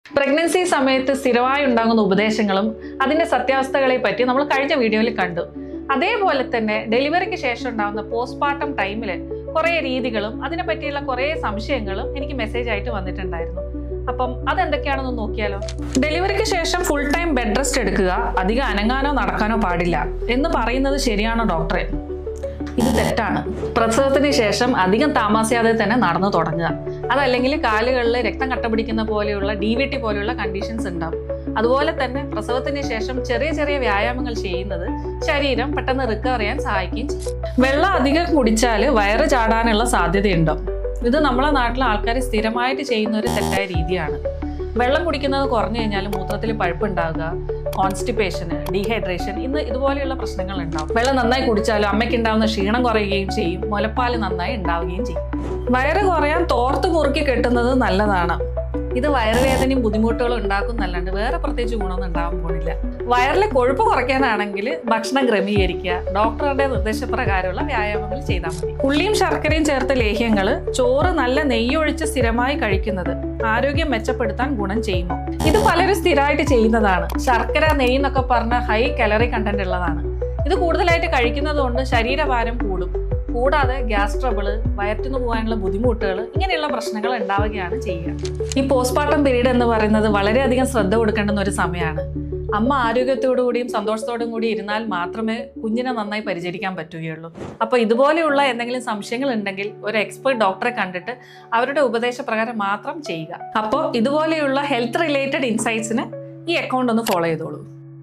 Pregnancy സമയത്ത് സ്ഥിരമായി ഉണ്ടാകുന്ന ഉപദേശങ്ങളും അതിന്റെ സത്യാവസ്ഥകളെ പറ്റി നമ്മൾ കഴിഞ്ഞ വീഡിയോയിൽ കണ്ടു. അതേപോലെ തന്നെ ഡെലിവറിക്ക് ശേഷം ഉണ്ടാകുന്ന പോസ്റ്റ്മോർട്ടം ടൈമിൽ കുറേ രീതികളും അതിനെ പറ്റിയുള്ള കുറേ സംശയങ്ങളും എനിക്ക് മെസ്സേജ് ആയിട്ട് വന്നിട്ടുണ്ടായിരുന്നു. അപ്പം അതെന്തൊക്കെയാണെന്ന് നോക്കിയാലോ. ഡെലിവറിക്ക് ശേഷം ഫുൾ ടൈം ബെഡ് റെസ്റ്റ് എടുക്കുക, അധികം അനങ്ങാനോ നടക്കാനോ പാടില്ല എന്ന് പറയുന്നത് ശരിയാണോ ഡോക്ടറെ? ഇത് തെറ്റാണ്. പ്രസവത്തിന് ശേഷം അധികം താമസിയാതെ തന്നെ നടന്നു തുടങ്ങുക, അതല്ലെങ്കിൽ കാലുകളിൽ രക്തം കട്ടപിടിക്കുന്ന പോലെയുള്ള DVT പോലെയുള്ള കണ്ടീഷൻസ് ഉണ്ടാവും. അതുപോലെ തന്നെ പ്രസവത്തിന് ശേഷം ചെറിയ ചെറിയ വ്യായാമങ്ങൾ ചെയ്യുന്നത് ശരീരം പെട്ടെന്ന് റിക്കവർ ചെയ്യാൻ സഹായിക്കുകയും ചെയ്യും. വെള്ളം അധികം കുടിച്ചാൽ വയറ് ചാടാനുള്ള സാധ്യതയുണ്ടോ? ഇത് നമ്മളെ നാട്ടിലെ ആൾക്കാർ സ്ഥിരമായിട്ട് ചെയ്യുന്ന ഒരു തെറ്റായ രീതിയാണ്. വെള്ളം കുടിക്കുന്നത് കുറഞ്ഞു കഴിഞ്ഞാൽ മൂത്രത്തിൽ പഴുപ്പുണ്ടാകുക, കോൺസ്റ്റിപ്പേഷന്, ഡീഹൈഡ്രേഷൻ ഇതുപോലെയുള്ള പ്രശ്നങ്ങൾ ഉണ്ടാവും. വെള്ളം നന്നായി കുടിച്ചാലും അമ്മയ്ക്ക് ഉണ്ടാകുന്ന ക്ഷീണം കുറയുകയും ചെയ്യും, മുലപ്പാൽ നന്നായി ഉണ്ടാവുകയും ചെയ്യും. വയറ് കുറയാൻ തോർത്ത് മുറുക്കി കെട്ടുന്നത് നല്ലതാണ്. ഇത് വയറുവേദനയും ബുദ്ധിമുട്ടുകളും ഉണ്ടാക്കുന്നല്ലാണ്ട് വേറെ പ്രത്യേകിച്ച് ഗുണമൊന്നും ഉണ്ടാവാൻ പോണില്ല. വയറിലെ കൊഴുപ്പ് കുറയ്ക്കാനാണെങ്കിൽ ഭക്ഷണം ക്രമീകരിക്കുക, ഡോക്ടറുടെ നിർദ്ദേശപ്രകാരമുള്ള വ്യായാമങ്ങൾ ചെയ്താൽ മതി. ഉള്ളിയും ശർക്കരയും ചേർത്ത ലേഹ്യങ്ങൾ, ചോറ് നല്ല നെയ്യൊഴിച്ച് സ്ഥിരമായി കഴിക്കുന്നത് ആരോഗ്യം മെച്ചപ്പെടുത്താൻ ഗുണം ചെയ്യുമോ? ഇത് പലരും സ്ഥിരമായിട്ട് ചെയ്യുന്നതാണ്. ശർക്കര, നെയ്യ് എന്നൊക്കെ പറഞ്ഞ ഹൈ കലറി കണ്ടന്റ് ഉള്ളതാണ്. ഇത് കൂടുതലായിട്ട് കഴിക്കുന്നത് കൊണ്ട് ശരീരഭാരം കൂടും. കൂടാതെ ഗ്യാസ് ട്രബിള്, വയറ്റിന് പോകാനുള്ള ബുദ്ധിമുട്ടുകൾ, ഇങ്ങനെയുള്ള പ്രശ്നങ്ങൾ ഉണ്ടാവുകയാണ് ചെയ്യുക. ഈ പോസ്റ്റ്മോർട്ടം പീരീഡ് എന്ന് പറയുന്നത് വളരെയധികം ശ്രദ്ധ കൊടുക്കേണ്ടുന്ന ഒരു സമയമാണ്. അമ്മ ആരോഗ്യത്തോടുകൂടിയും സന്തോഷത്തോടും കൂടി ഇരുന്നാൽ മാത്രമേ കുഞ്ഞിനെ നന്നായി പരിചരിക്കാൻ പറ്റുകയുള്ളൂ. അപ്പോൾ ഇതുപോലെയുള്ള എന്തെങ്കിലും സംശയങ്ങൾ ഉണ്ടെങ്കിൽ ഒരു എക്സ്പെർട്ട് ഡോക്ടറെ കണ്ടിട്ട് അവരുടെ ഉപദേശപ്രകാരം മാത്രം ചെയ്യുക. അപ്പോൾ ഇതുപോലെയുള്ള ഹെൽത്ത് റിലേറ്റഡ് ഇൻസൈറ്റ്സിന് ഈ അക്കൗണ്ട് ഒന്ന് ഫോളോ ചെയ്തോളൂ.